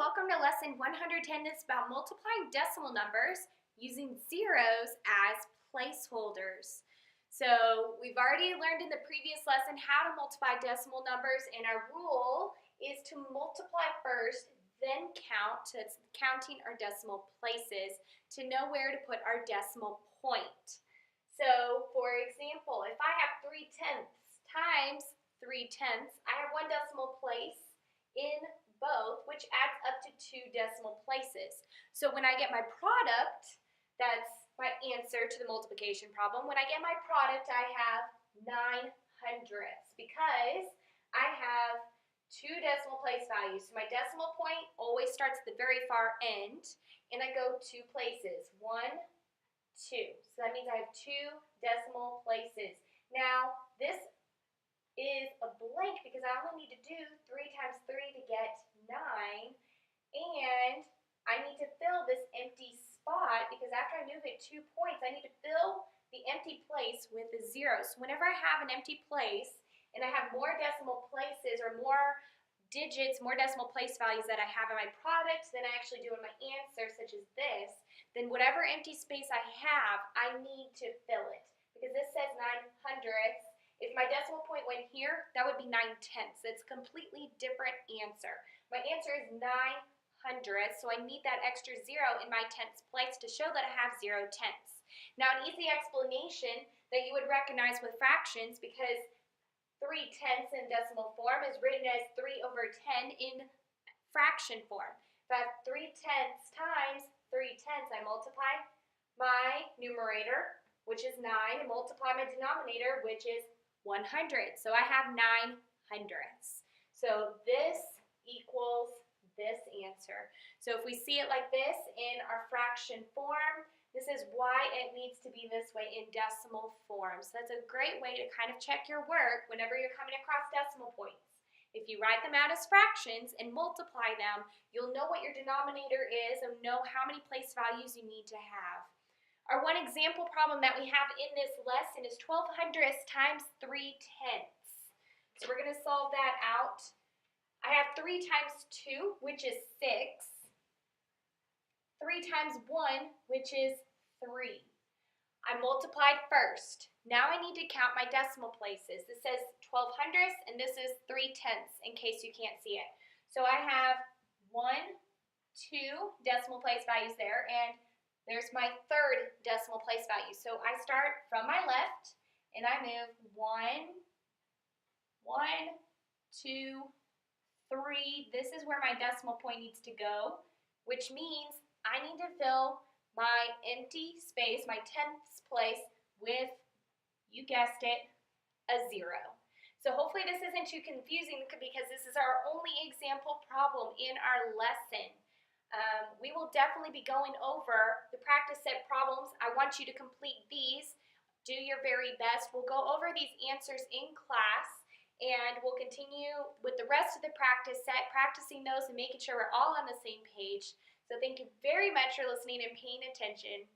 welcome to lesson 110. This is about multiplying decimal numbers using zeros as placeholders. So we've already learned in the previous lesson how to multiply decimal numbers, and our rule is to multiply first, then count. So it's counting our decimal places to know where to put our decimal point. So for example, if I have 3/10 times 3/10, I have one decimal place in both, which adds up to 2 decimal places. So when I get my product, that's my answer to the multiplication problem. When I get my product, I have 9/100ths because I have 2 decimal place values. So my decimal point always starts at the very far end, and I go 2 places. 1, 2. So that means I have 2 decimal places. Now, this is a blank because I only need to do 3 times 3 to get 9, and I need to fill this empty spot because after I move it 2 points, I need to fill the empty place with a 0. So whenever I have an empty place and I have more decimal places or more digits, more decimal place values that I have in my product than I actually do in my answer, such as this, then whatever empty space I have, I need to fill it. Because this says 9/100ths. If my decimal point went here, that would be 9/10ths. It's a completely different answer. My answer is 9/100ths, so I need that extra 0 in my tenths place to show that I have 0/10ths. Now, an easy explanation that you would recognize with fractions, because 3/10ths in decimal form is written as 3/10 in fraction form. If I have 3/10ths times 3/10ths, I multiply my numerator, which is 9, and multiply my denominator, which is 100. So I have 9/100ths. So this equals this answer. So if we see it like this in our fraction form, this is why it needs to be this way in decimal form. So that's a great way to kind of check your work whenever you're coming across decimal points. If you write them out as fractions and multiply them, you'll know what your denominator is and know how many place values you need to have. Our one example problem that we have in this lesson is 12/100ths times 3/10ths. So we're going to solve that out. I have 3 times 2, which is 6. 3 times 1, which is 3. I multiplied first. Now I need to count my decimal places. This says 12/100ths, and this is 3/10ths, in case you can't see it. So I have 1, 2 decimal place values there, and there's my third decimal place value. So I start from my left, and I move 1, 2, 3. This is where my decimal point needs to go, which means I need to fill my empty space, my tenths place, with, you guessed it, a 0. So hopefully this isn't too confusing because this is our only example problem in our lesson. We will definitely be going over the practice set problems. I want you to complete these. Do your very best. We'll go over these answers in class, and we'll continue with the rest of the practice set, practicing those and making sure we're all on the same page. So thank you very much for listening and paying attention.